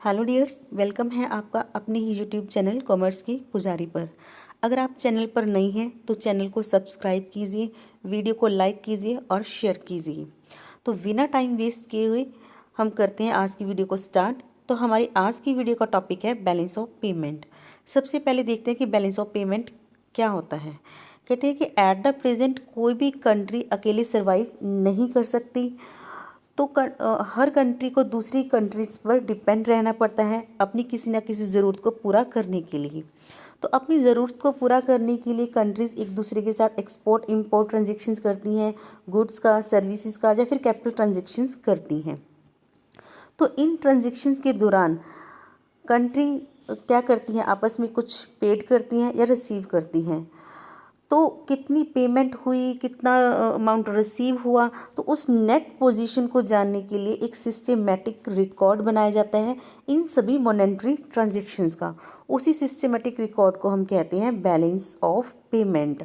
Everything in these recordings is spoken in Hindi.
हेलो डियर्स, वेलकम है आपका अपने ही यूट्यूब चैनल कॉमर्स की पुजारी पर। अगर आप चैनल पर नई हैं तो चैनल को सब्सक्राइब कीजिए, वीडियो को लाइक कीजिए और शेयर कीजिए। तो बिना टाइम वेस्ट किए हुए हम करते हैं आज की वीडियो को स्टार्ट। तो हमारी आज की वीडियो का टॉपिक है बैलेंस ऑफ पेमेंट। सबसे पहले देखते हैं कि बैलेंस ऑफ पेमेंट क्या होता है। कहते हैं कि एट द प्रेजेंट कोई भी कंट्री अकेले सर्वाइव नहीं कर सकती। तो हर कंट्री को दूसरी कंट्रीज पर डिपेंड रहना पड़ता है अपनी किसी ना किसी ज़रूरत को पूरा करने के लिए। तो अपनी ज़रूरत को पूरा करने के लिए कंट्रीज़ एक दूसरे के साथ एक्सपोर्ट इंपोर्ट ट्रांजेक्शन्स करती हैं, गुड्स का, सर्विसेज का या फिर कैपिटल ट्रांजेक्शन्स करती हैं। तो इन ट्रांजेक्शन्स के दौरान कंट्री क्या करती हैं, आपस में कुछ पेड करती हैं या रिसीव करती हैं। तो कितनी पेमेंट हुई, कितना अमाउंट रिसीव हुआ, तो उस नेट पोजीशन को जानने के लिए एक सिस्टमेटिक रिकॉर्ड बनाया जाता है इन सभी मॉनेटरी ट्रांजैक्शंस का। उसी सिस्टमेटिक रिकॉर्ड को हम कहते हैं बैलेंस ऑफ पेमेंट।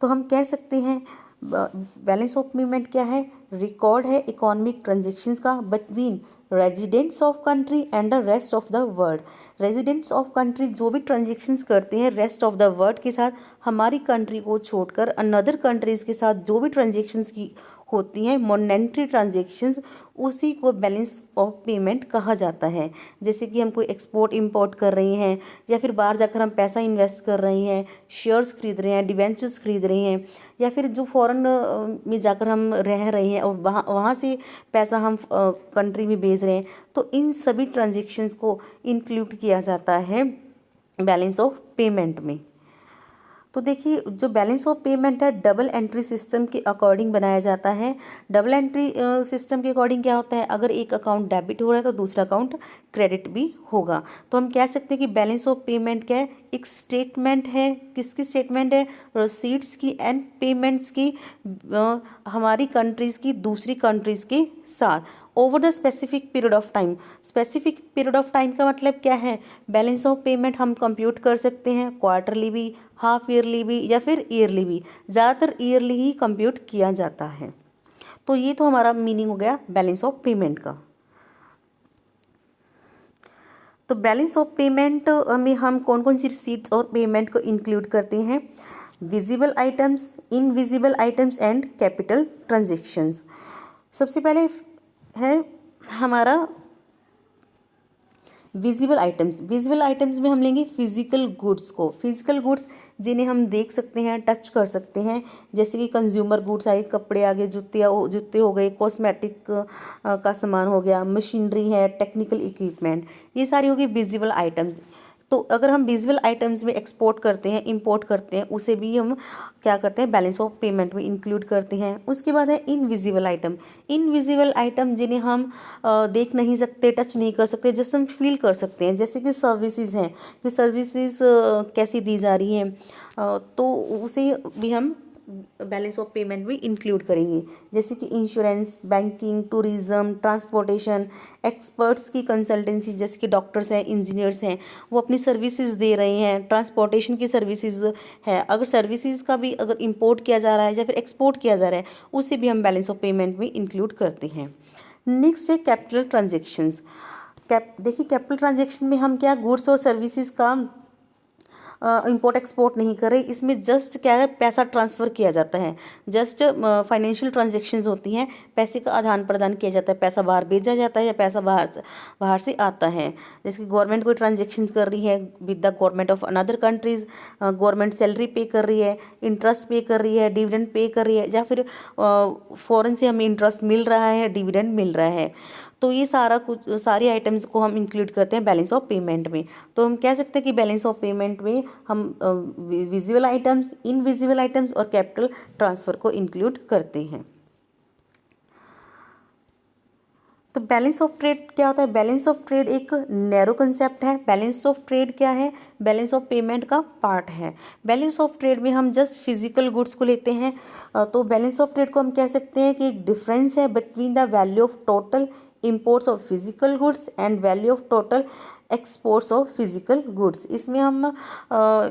तो हम कह सकते हैं बैलेंस ऑफ पेमेंट क्या है, रिकॉर्ड है इकोनॉमिक ट्रांजैक्शंस का between residents of country and the rest of the world. Residents of country जो भी ट्रांजेक्शन्स करते हैं रेस्ट ऑफ द वर्ल्ड के साथ, हमारी कंट्री को छोड़कर अनदर कंट्रीज़ के साथ जो भी ट्रांजेक्शन्स की होती हैं मॉनेटरी ट्रांजेक्शन्स, उसी को बैलेंस ऑफ पेमेंट कहा जाता है। जैसे कि हम कोई एक्सपोर्ट इंपोर्ट कर रहे हैं या फिर बाहर जाकर हम पैसा इन्वेस्ट कर रहे हैं, शेयर्स खरीद रहे हैं, डिबेंचर्स खरीद रहे हैं, या फिर जो फॉरेन में जाकर हम रह रहे हैं और वहाँ से पैसा हम कंट्री में भेज रहे हैं, तो इन सभी ट्रांजेक्शन्स को इंक्लूड किया जाता है बैलेंस ऑफ पेमेंट में। तो देखिए, जो बैलेंस ऑफ पेमेंट है डबल एंट्री सिस्टम के अकॉर्डिंग बनाया जाता है। डबल एंट्री सिस्टम के अकॉर्डिंग क्या होता है, अगर एक अकाउंट डेबिट हो रहा है तो दूसरा अकाउंट क्रेडिट भी होगा। तो हम कह सकते हैं कि बैलेंस ऑफ पेमेंट क्या है, एक स्टेटमेंट है। किसकी स्टेटमेंट है, रसीट्स की एंड पेमेंट्स की, हमारी कंट्रीज़ की दूसरी कंट्रीज़ के साथ over the specific period of time. Specific period of time का मतलब क्या है, बैलेंस ऑफ पेमेंट हम कंप्यूट कर सकते हैं क्वार्टरली भी, हाफ ईयरली भी या फिर ईयरली भी। ज़्यादातर ईयरली ही कंप्यूट किया जाता है। तो ये तो हमारा मीनिंग हो गया बैलेंस ऑफ पेमेंट का। तो बैलेंस ऑफ पेमेंट में हम कौन कौन सी रिसीट्स और पेमेंट को इंक्लूड करते हैं, visible items, invisible items and capital transactions. सबसे पहले है हमारा विजिबल आइटम्स। विजिबल आइटम्स में हम लेंगे फिजिकल गुड्स को। फिजिकल गुड्स जिन्हें हम देख सकते हैं, टच कर सकते हैं, जैसे कि कंज्यूमर गुड्स आए, कपड़े आ गए, जूते हो गए, कॉस्मेटिक का सामान हो गया, मशीनरी है, टेक्निकल इक्विपमेंट, ये सारी होगी विजिबल आइटम्स। तो अगर हम विजुअल आइटम्स में एक्सपोर्ट करते हैं, इंपोर्ट करते हैं, उसे भी हम क्या करते हैं, बैलेंस ऑफ पेमेंट में इंक्लूड करते हैं। उसके बाद है इनविजिबल आइटम। इनविजिबल आइटम जिन्हें हम देख नहीं सकते, टच नहीं कर सकते, जस्ट हम फील कर सकते हैं, जैसे कि सर्विसेज हैं कि सर्विसेज कैसी दी जा रही हैं, तो उसे भी हम बैलेंस ऑफ पेमेंट में इंक्लूड करेंगे। जैसे कि insurance, banking, tourism, transportation, experts की कंसल्टेंसी, जैसे कि डॉक्टर्स हैं, इंजीनियर्स हैं, वो अपनी सर्विसेज दे रहे हैं, ट्रांसपोर्टेशन की सर्विसेज है, अगर सर्विसेज का भी अगर इंपोर्ट किया जा रहा है या फिर एक्सपोर्ट किया जा रहा है, उसे भी हम बैलेंस ऑफ पेमेंट में इंक्लूड करते हैं। नेक्स्ट है कैपिटल ट्रांजेक्शन्स। देखिए, कैपिटल ट्रांजेक्शन में हम क्या गुड्स और सर्विसेज का इंपोर्ट एक्सपोर्ट नहीं कर रहे, इसमें जस्ट क्या है, पैसा ट्रांसफ़र किया जाता है, जस्ट फाइनेंशियल ट्रांजेक्शन्स होती हैं, पैसे का आदान प्रदान किया जाता है, पैसा बाहर भेजा जाता है या पैसा बाहर से आता है। जैसे कि गवर्नमेंट कोई ट्रांजेक्शन्स कर रही है with the government of another countries, government salary पे कर रही है, इंटरेस्ट पे कर रही है, डिविडेंड पे कर रही है, या फिर फॉरेन से हमें इंटरेस्ट मिल रहा है, डिविडेंड मिल रहा है, तो ये सारी आइटम्स को हम इंक्लूड करते हैं बैलेंस ऑफ पेमेंट में। तो हम कह सकते हैं कि बैलेंस ऑफ पेमेंट में हम विजिबल आइटम्स, इनविजिबल आइटम्स और कैपिटल ट्रांसफ़र को इंक्लूड करते हैं। तो बैलेंस ऑफ ट्रेड क्या होता है, बैलेंस ऑफ ट्रेड एक नैरो कंसेप्ट है। बैलेंस ऑफ ट्रेड क्या है, बैलेंस ऑफ पेमेंट का पार्ट है। बैलेंस ऑफ ट्रेड में हम जस्ट फिजिकल गुड्स को लेते हैं। तो बैलेंस ऑफ ट्रेड को हम कह सकते हैं कि एक डिफरेंस है between the value of total imports of physical goods and value of total exports of physical goods. इसमें हम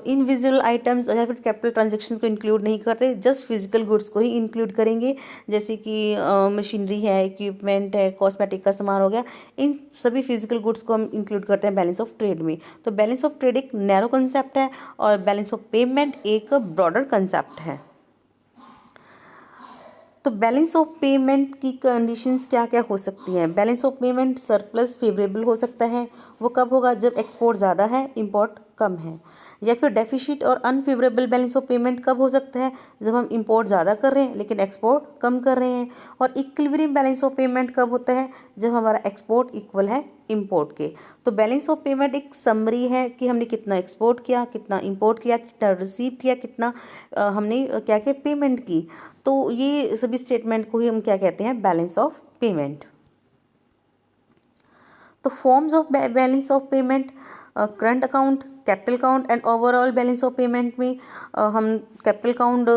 इनविजिबल आइटम्स या फिर कैपिटल ट्रांजेक्शन्स को इंक्लूड नहीं करते, जस्ट फिजिकल गुड्स को ही इंक्लूड करेंगे, जैसे कि मशीनरी है, इक्विपमेंट है, कॉस्मेटिक का सामान हो गया, इन सभी फिजिकल गुड्स को हम इंक्लूड करते हैं बैलेंस ऑफ ट्रेड में। तो बैलेंस ऑफ ट्रेड एक नैरो कंसेप्ट है और बैलेंस ऑफ पेमेंट एक ब्रॉडर कंसेप्ट है। तो बैलेंस ऑफ पेमेंट की कंडीशंस क्या क्या हो सकती हैं? Balance of payment surplus favourable हो सकता है, वो कब होगा? जब एक्सपोर्ट ज़्यादा है, इंपोर्ट कम है। या फिर डेफिसिट और अनफेवरेबल बैलेंस ऑफ पेमेंट कब हो सकता है? जब हम इंपोर्ट ज़्यादा कर रहे हैं लेकिन एक्सपोर्ट कम कर रहे हैं। और इक्विलिब्रियम बैलेंस ऑफ पेमेंट कब होता है? जब हमारा एक्सपोर्ट इक्वल है इंपोर्ट के। तो बैलेंस ऑफ पेमेंट एक समरी है कि हमने कितना एक्सपोर्ट किया, कितना इंपोर्ट किया, कितना रिसीव किया, कितना हमने क्या क्या पेमेंट की। तो ये सभी स्टेटमेंट को ही हम क्या कहते हैं? Balance of payment. तो forms of balance of payment, current account, capital account and overall balance of payment में हम कैपिटल अकाउंट,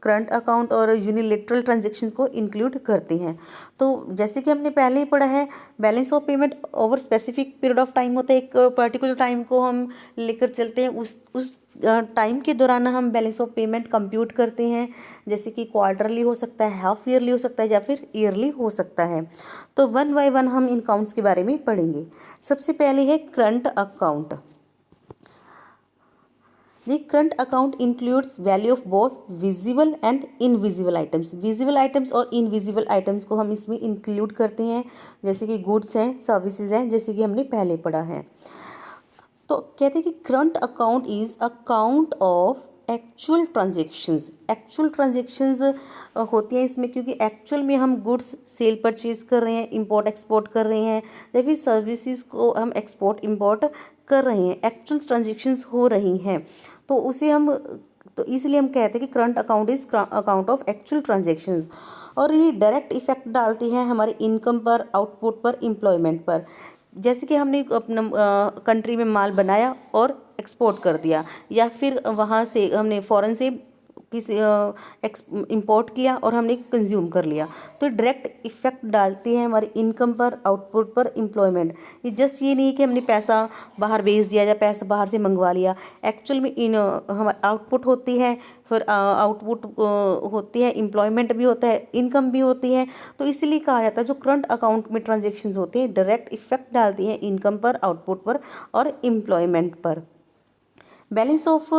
करंट अकाउंट और यूनिलेटरल ट्रांजेक्शन्स को इंक्लूड करते हैं। तो जैसे कि हमने पहले ही पढ़ा है, balance of payment over specific period of time होता है, एक पर्टिकुलर टाइम को हम लेकर चलते हैं, उस टाइम के दौरान हम बैलेंस ऑफ पेमेंट कंप्यूट करते हैं, जैसे कि क्वार्टरली हो सकता है, हाफ ईयरली हो सकता है या फिर ईयरली हो सकता है। तो वन बाय वन हम इन अकाउंट्स के बारे में पढ़ेंगे। सबसे पहले है current account. The current account includes value of both visible and invisible items। Visible items और इनविजिबल आइटम्स को हम इसमें इंक्लूड करते हैं, जैसे कि गुड्स हैं, सर्विसेज हैं, जैसे कि हमने पहले पढ़ा है। तो कहते हैं कि current account is account of actual transactions. Actual transactions होती हैं इसमें, क्योंकि एक्चुअल में हम गुड्स सेल परचेज कर रहे हैं, इंपोर्ट एक्सपोर्ट कर रहे हैं, या फिर सर्विसेज को हम एक्सपोर्ट इंपोर्ट कर रहे हैं, एक्चुअल ट्रांजेक्शन्स हो रही हैं। तो उसे हम, तो इसलिए हम कहते हैं कि current account is account of actual transactions. और ये डायरेक्ट इफेक्ट डालती हैं हमारे इनकम पर, आउटपुट पर, एम्प्लॉयमेंट पर। जैसे कि हमने अपना कंट्री में माल बनाया और एक्सपोर्ट कर दिया, या फिर वहाँ से हमने फॉरेन से किसी इंपोर्ट किया और हमने कंज्यूम कर लिया, तो डायरेक्ट इफेक्ट डालती है हमारी इनकम पर, आउटपुट पर, एम्प्लॉयमेंट। ये जस्ट ये नहीं कि हमने पैसा बाहर भेज दिया या पैसा बाहर से मंगवा लिया। एक्चुअल में हमारी आउटपुट होती है, फिर आउटपुट होती है, एम्प्लॉयमेंट भी होता है, इनकम भी होती है। तो इसीलिए कहा जाता है जो करंट अकाउंट में ट्रांजेक्शन्स होती हैं डायरेक्ट इफेक्ट डालती हैं इनकम पर, आउटपुट पर और एम्प्लॉयमेंट पर। Balance of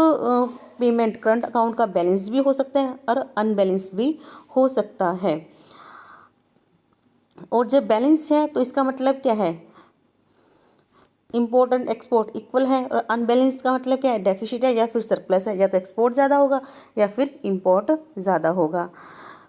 payment, current account का बैलेंस भी हो सकता है और अनबैलेंस भी हो सकता है। और जब बैलेंस है तो इसका मतलब क्या है? इंपोर्ट एंड एक्सपोर्ट इक्वल है। और अनबैलेंस का मतलब क्या है? डेफिसिट है या फिर सरप्लस है, या तो एक्सपोर्ट ज़्यादा होगा या फिर इंपोर्ट ज़्यादा होगा।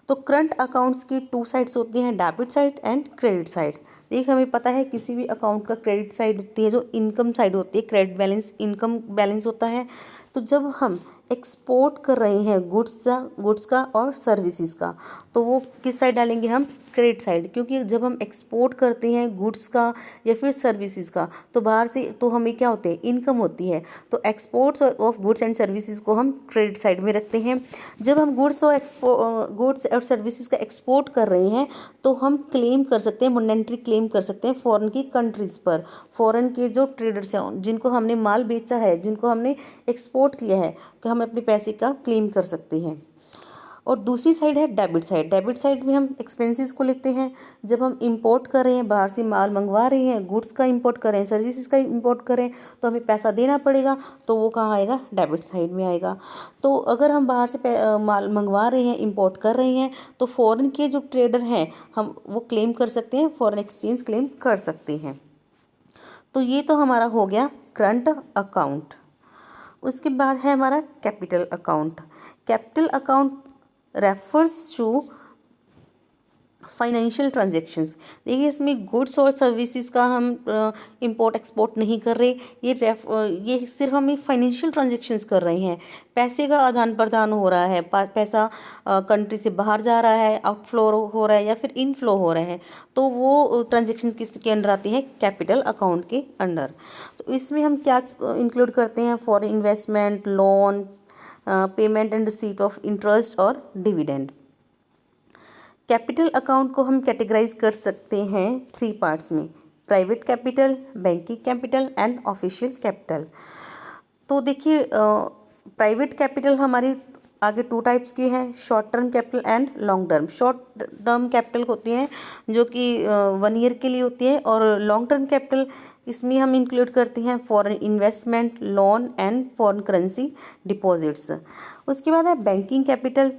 तो करंट अकाउंट्स की टू साइड्स होती हैं, debit side and credit side. देखिए हमें पता है किसी भी अकाउंट का क्रेडिट साइड होती है, जो इनकम साइड होती है, क्रेडिट बैलेंस, इनकम बैलेंस होता है। तो जब हम एक्सपोर्ट कर रहे हैं गुड्स का और सर्विसेज का, तो वो किस साइड डालेंगे हम? Credit side. क्योंकि जब हम एक्सपोर्ट करते हैं गुड्स का या फिर सर्विसेज का, तो बाहर से तो हमें क्या होते हैं? इनकम होती है। तो exports of goods and services को हम क्रेडिट साइड में रखते हैं। जब हम गुड्स और सर्विसेज का एक्सपोर्ट कर रहे हैं, तो हम क्लेम कर सकते हैं, मॉनेटरी क्लेम कर सकते हैं फॉरेन की कंट्रीज़ पर। फॉरेन के जो ट्रेडर्स हैं, जिनको हमने माल बेचा है, जिनको हमने एक्सपोर्ट किया है, कि हम अपने पैसे का क्लेम कर सकते हैं। और दूसरी साइड है डेबिट साइड। डेबिट साइड में हम एक्सपेंसेस को लेते हैं। जब हम इंपोर्ट कर रहे हैं, बाहर से माल मंगवा रहे हैं, गुड्स का इंपोर्ट कर रहे हैं, सर्विसेज का इंपोर्ट कर रहे हैं, तो हमें पैसा देना पड़ेगा। तो वो कहाँ आएगा? डेबिट साइड में आएगा। तो अगर हम बाहर से माल मंगवा रहे हैं, इंपोर्ट कर रहे हैं, तो फॉरेन के जो ट्रेडर हैं, हम वो क्लेम कर सकते हैं, फॉरेन एक्सचेंज क्लेम कर सकते हैं। तो ये तो हमारा हो गया करंट अकाउंट। उसके बाद है हमारा capital account. Capital account refers to financial transactions. देखिए इसमें गुड्स और सर्विसेज का हम इंपोर्ट एक्सपोर्ट नहीं कर रहे, ये सिर्फ हम फाइनेंशियल ट्रांजेक्शन्स कर रहे हैं। पैसे का आदान प्रदान हो रहा है, पैसा कंट्री से बाहर जा रहा है, आउटफ्लो हो रहा है या फिर इनफ्लो हो रहा है, तो वो ट्रांजेक्शन्स किसके अंडर आती हैं? कैपिटल अकाउंट के अंडर। तो इसमें हम क्या इंक्लूड करते हैं? Foreign investment, loan, payment and receipt of interest और डिविडेंड। कैपिटल अकाउंट को हम कैटेगराइज कर सकते हैं 3 पार्ट्स में, private capital, banking capital and official capital. तो देखिए प्राइवेट कैपिटल हमारी आगे 2 टाइप्स की हैं, short term capital and long term. Short term capital होती हैं जो कि 1 ईयर के लिए होती है, और लॉन्ग टर्म कैपिटल इसमें हम इंक्लूड करते हैं foreign investment, loan and foreign currency deposits. उसके बाद है बैंकिंग कैपिटल।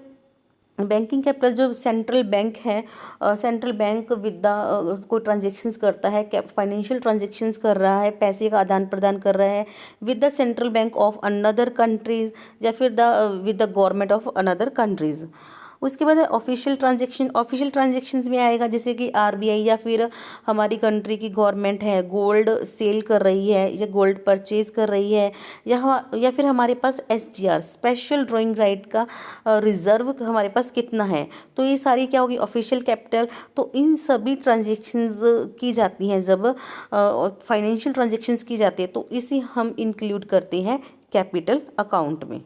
बैंकिंग कैपिटल जो सेंट्रल बैंक है, सेंट्रल बैंक विद द कोई ट्रांजेक्शन्स करता है, फाइनेंशियल ट्रांजेक्शन्स कर रहा है, पैसे का आदान प्रदान कर रहा है with the central bank of another countries या फिर with the government of another countries. उसके बाद है ऑफिशियल ट्रांजेक्शन। ऑफिशियल ट्रांजेक्शन्स में आएगा जैसे कि आरबीआई या फिर हमारी कंट्री की गवर्नमेंट है, गोल्ड सेल कर रही है या गोल्ड परचेज कर रही है, या फिर हमारे पास एसजीआर स्पेशल ड्राइंग राइट का रिजर्व हमारे पास कितना है, तो ये सारी क्या होगी ऑफिशियल कैपिटल। तो इन सभी ट्रांजेक्शन्स की जाती हैं जब फाइनेंशियल ट्रांजेक्शन्स की जाती है, तो इसे हम इंक्लूड करते हैं कैपिटल अकाउंट में।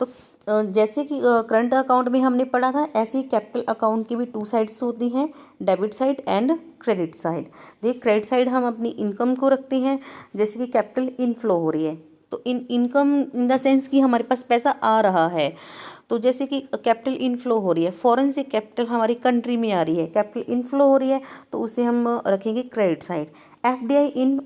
तो जैसे कि करंट अकाउंट में हमने पढ़ा था, ऐसे ही कैपिटल अकाउंट की भी 2 साइड्स होती हैं, debit side and credit side. देखिए क्रेडिट साइड हम अपनी इनकम को रखते हैं, जैसे कि कैपिटल इनफ्लो हो रही है, तो इनकम इन द सेंस कि हमारे पास पैसा आ रहा है। तो जैसे कि कैपिटल इनफ्लो हो रही है, फॉरेन से कैपिटल हमारी कंट्री में आ रही है, कैपिटल इनफ्लो हो रही है, तो उसे हम रखेंगे क्रेडिट साइड। एफडीआई इन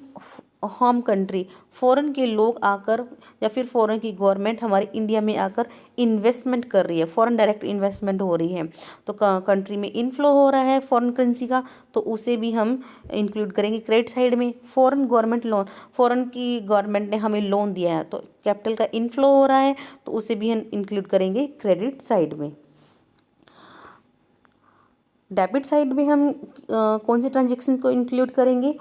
होम कंट्री, फॉरेन के लोग आकर या फिर फॉरेन की गवर्नमेंट हमारे इंडिया में आकर इन्वेस्टमेंट कर रही है, फॉरेन डायरेक्ट इन्वेस्टमेंट हो रही है, तो कंट्री में इनफ्लो हो रहा है फॉरेन करेंसी का, तो उसे भी हम इंक्लूड करेंगे क्रेडिट साइड में। फॉरेन गवर्नमेंट लोन, फॉरेन की गवर्नमेंट ने हमें लोन दिया है, तो कैपिटल का इनफ्लो हो रहा है, तो उसे भी हम इंक्लूड करेंगे क्रेडिट साइड में। डेबिट साइड में हम कौन सी ट्रांजेक्शन को इंक्लूड करेंगे,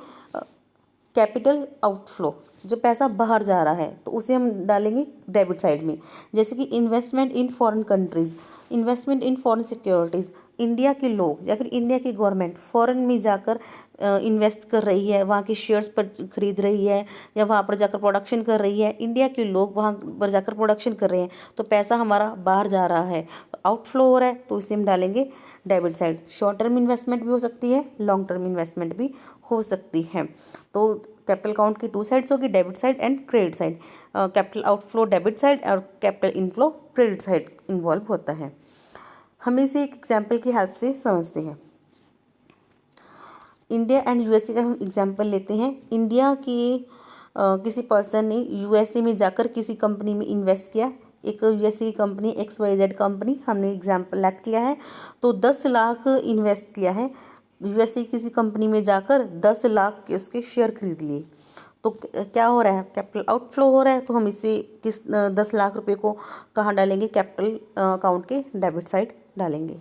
कैपिटल आउटफ्लो, जो पैसा बाहर जा रहा है, तो उसे हम डालेंगे डेबिट साइड में। जैसे कि investment in foreign countries, investment in foreign securities, India के लोग या फिर इंडिया की गवर्नमेंट फॉरेन में जाकर इन्वेस्ट कर रही है, वहाँ के शेयर्स पर खरीद रही है या वहाँ पर जाकर प्रोडक्शन कर रही है, इंडिया के लोग वहाँ पर जाकर प्रोडक्शन कर रहे हैं, तो पैसा हमारा बाहर जा रहा है, तो आउटफ्लो हो रहा है, तो इसे हम डालेंगे debit side. Short term investment भी हो सकती है, लॉन्ग टर्म इन्वेस्टमेंट भी हो सकती है। तो कैपिटल अकाउंट की 2 साइड्स होगी, debit side and credit side. Capital outflow debit side और capital inflow credit side involve होता है। हम इसे एक एग्जाम्पल की हेल्प से समझते हैं। इंडिया एंड यूएसए का हम एग्जाम्पल लेते हैं। इंडिया की किसी पर्सन ने यूएसए में जाकर किसी कंपनी में इन्वेस्ट किया, एक यूएसए की कंपनी XYZ कंपनी हमने एग्जाम्पल लेट किया है, तो 10 लाख इन्वेस्ट किया है यूएसए किसी कंपनी में जाकर, 10 लाख के उसके शेयर खरीद लिए, तो क्या हो रहा है कैपिटल आउटफ्लो हो रहा है, तो हम इसे किस 10 लाख रुपए को कहाँ डालेंगे, कैपिटल अकाउंट के डेबिट साइड डालेंगे।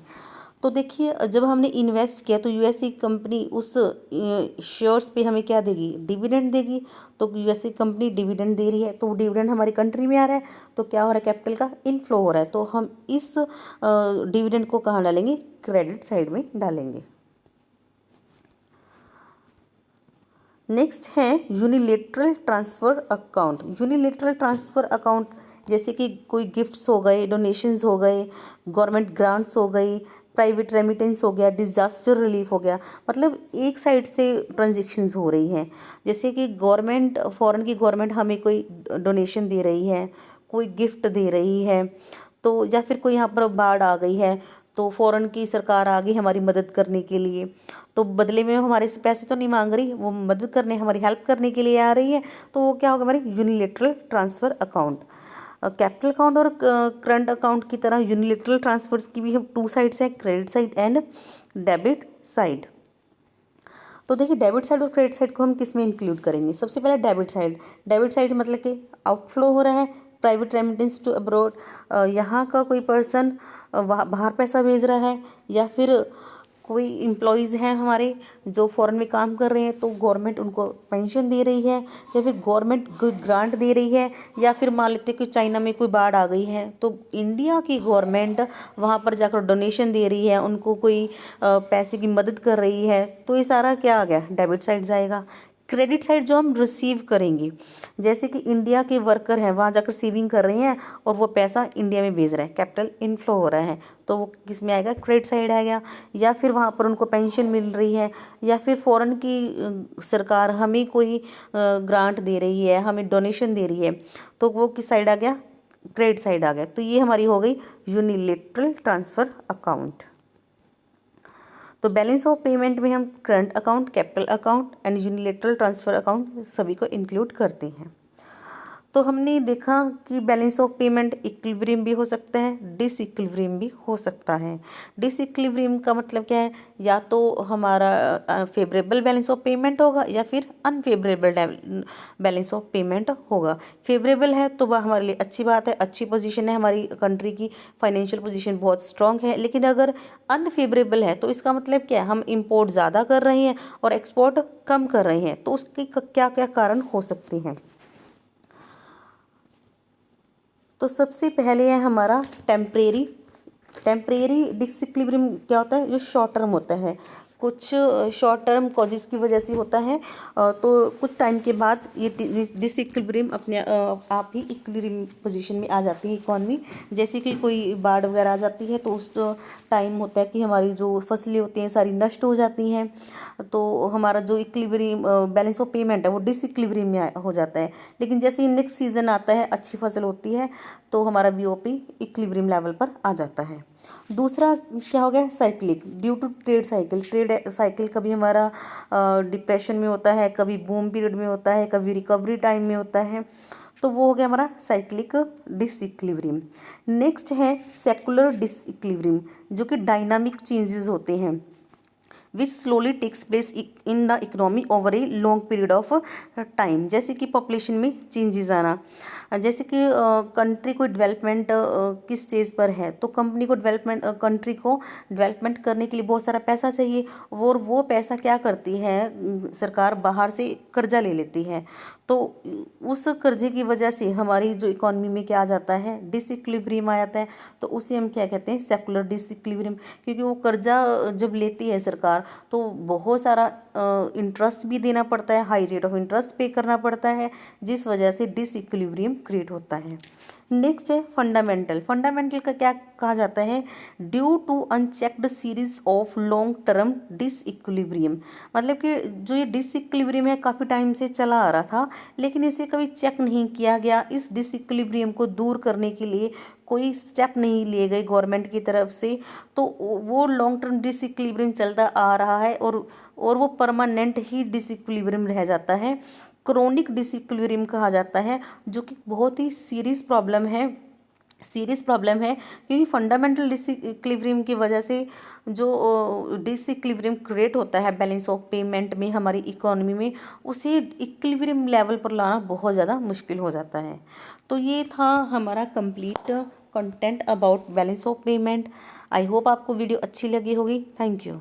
तो देखिए जब हमने इन्वेस्ट किया तो यूएसए कंपनी उस शेयर्स पे हमें क्या देगी, डिविडेंड देगी, तो यूएसए कंपनी डिविडेंड दे रही है, तो डिविडेंड हमारी कंट्री में आ रहा है, तो क्या हो रहा है कैपिटल का इनफ्लो हो रहा है, तो हम इस डिविडेंड को कहाँ डालेंगे, क्रेडिट साइड में डालेंगे। नेक्स्ट है unilateral transfer account. Unilateral transfer account जैसे कि कोई गिफ्ट्स हो गए, डोनेशंस हो गए, गवर्नमेंट ग्रांट्स हो गई, प्राइवेट रेमिटेंस हो गया, डिजास्टर रिलीफ हो गया, मतलब एक साइड से ट्रांजेक्शन्स हो रही हैं। जैसे कि गवर्नमेंट, फॉरेन की गवर्नमेंट हमें कोई डोनेशन दे रही है, कोई गिफ्ट दे रही है, तो या फिर कोई यहाँ पर बाढ़ आ गई है, तो फॉरेन की सरकार आ गई हमारी मदद करने के लिए, तो बदले में हमारे से पैसे तो नहीं मांग रही, वो मदद करने, हमारी हेल्प करने के लिए आ रही है, तो वो क्या होगा हमारी unilateral transfer account. Capital account और करंट अकाउंट की तरह यूनिलेटरल ट्रांसफर्स की भी हम 2 साइड्स हैं, credit side and debit side. तो देखिए डेबिट साइड और क्रेडिट साइड को हम किस में इंक्लूड करेंगे, सबसे पहले डेबिट साइड। डेबिट साइड मतलब कि आउटफ्लो हो रहा है, प्राइवेट रेमिटेंस टू अब्रॉड, यहाँ का कोई पर्सन बाहर पैसा भेज रहा है, या फिर कोई एम्प्लॉयज़ हैं हमारे जो फॉरेन में काम कर रहे हैं, तो गवर्नमेंट उनको पेंशन दे रही है, या फिर गवर्नमेंट कोई ग्रांट दे रही है, या फिर मान लेते कि चाइना में कोई बाढ़ आ गई है, तो इंडिया की गवर्नमेंट वहाँ पर जाकर डोनेशन दे रही है, उनको कोई पैसे की मदद कर रही है, तो ये सारा क्या आ गया, डेबिट साइड जाएगा। क्रेडिट साइड जो हम रिसीव करेंगे, जैसे कि इंडिया के वर्कर हैं, वहाँ जाकर सेविंग कर रहे हैं और वो पैसा इंडिया में भेज रहे हैं, कैपिटल इनफ्लो हो रहा है, तो वो किस में आएगा, क्रेडिट साइड आएगा। या फिर वहाँ पर उनको पेंशन मिल रही है, या फिर फॉरेन की सरकार हमें कोई ग्रांट दे रही है, हमें डोनेशन दे रही है, तो वो किस साइड आ गया, क्रेडिट साइड आ गया। तो ये हमारी हो गई यूनिलेटरल ट्रांसफ़र अकाउंट। तो बैलेंस ऑफ पेमेंट में हम current account, capital account and unilateral transfer account सभी को इंक्लूड करते हैं। तो हमने देखा कि बैलेंस ऑफ पेमेंट इक्विलिब्रियम भी हो सकता है, डिसइक्विलिब्रियम भी हो सकता है। डिसइक्विलिब्रियम का मतलब क्या है, या तो हमारा फेवरेबल बैलेंस ऑफ पेमेंट होगा या फिर अनफेवरेबल बैलेंस ऑफ पेमेंट होगा। फेवरेबल है तो वह हमारे लिए अच्छी बात है, अच्छी पोजीशन है, हमारी कंट्री की फाइनेंशियल पोजीशन बहुत स्ट्रांग है। लेकिन अगर अनफेवरेबल है तो इसका मतलब क्या है, हम इम्पोर्ट ज़्यादा कर रहे हैं और एक्सपोर्ट कम कर रहे हैं, तो उसके क्या क्या कारण हो सकते हैं। तो सबसे पहले है हमारा टेम्परेरी डिसइक्विलिब्रियम। क्या होता है, जो शॉर्ट टर्म होता है, कुछ शॉर्ट टर्म कॉजेज़ की वजह से होता है। तो कुछ टाइम के बाद ये डिसइक्विलिब्रियम अपने आप ही इक्विलिब्रियम पोजीशन में आ जाती है इकॉनमी। जैसे कि कोई बाढ़ वगैरह आ जाती है तो उस टाइम होता है कि हमारी जो फसलें होती हैं सारी नष्ट हो जाती हैं, तो हमारा जो इक्विलिब्रियम बैलेंस ऑफ पेमेंट है वो डिसइक्विलिब्रियम में हो जाता है। लेकिन जैसे ही नेक्स्ट सीजन आता है, अच्छी फसल होती है, तो हमारा बीओपी इक्विलिब्रियम लेवल पर आ जाता है। दूसरा क्या हो गया, cyclic, due to trade cycle. Trade cycle कभी हमारा डिप्रेशन में होता है, कभी बूम पीरियड में होता है, कभी रिकवरी टाइम में होता है, तो वो हो गया हमारा साइक्लिक डिसइक्विलिब्रियम। नेक्स्ट है सेकुलर डिसइक्विलिब्रियम, जो कि डायनामिक चेंजेस होते हैं, which slowly takes place in the economy over a long period of time. जैसे कि पॉपुलेशन में चेंजेस आना, जैसे कि कंट्री को डेवलपमेंट किस स्टेज पर है, तो कंपनी को कंट्री को डेवलपमेंट करने के लिए बहुत सारा पैसा चाहिए, और वो पैसा क्या करती है, सरकार बाहर से कर्जा ले लेती है। तो उस कर्जे की वजह से हमारी जो इकोनॉमी में क्या आ जाता है, डिसइक्विलिब्रियम आ जाता है। तो उसे हम क्या कहते हैं, सेकुलर डिसइक्विलिब्रियम, क्योंकि वो कर्जा जब लेती है सरकार तो बहुत सारा इंटरेस्ट भी देना पड़ता है, हाई रेट ऑफ इंटरेस्ट पे करना पड़ता है, जिस वजह से डिसइक्विलिब्रियम क्रिएट होता है। नेक्स्ट है फंडामेंटल। फंडामेंटल का क्या कहा जाता है, due to unchecked series of long term disequilibrium. मतलब कि जो ये डिसइक्विलिब्रियम है काफ़ी टाइम से चला आ रहा था, लेकिन इसे कभी चेक नहीं किया गया। इस डिसइक्विलिब्रियम को दूर करने के लिए कोई स्टेप नहीं लिए गए गवर्नमेंट की तरफ से, तो वो लॉन्ग टर्म डिसइक्विलिब्रियम चलता आ रहा है और वो परमानेंट ही डिसइक्विलिब्रियम रह जाता है। क्रोनिक डिसइक्विलिब्रियम कहा जाता है, जो कि बहुत ही सीरियस प्रॉब्लम है, क्योंकि फंडामेंटल डिसइक्विलिब्रियम की वजह से जो डिसइक्विलिब्रियम क्रिएट होता है बैलेंस ऑफ पेमेंट में, हमारी इकोनॉमी में, उसे इक्विलिब्रियम लेवल पर लाना बहुत ज़्यादा मुश्किल हो जाता है। तो ये था हमारा complete content about balance of payment. I hope आपको वीडियो अच्छी लगी होगी। Thank you.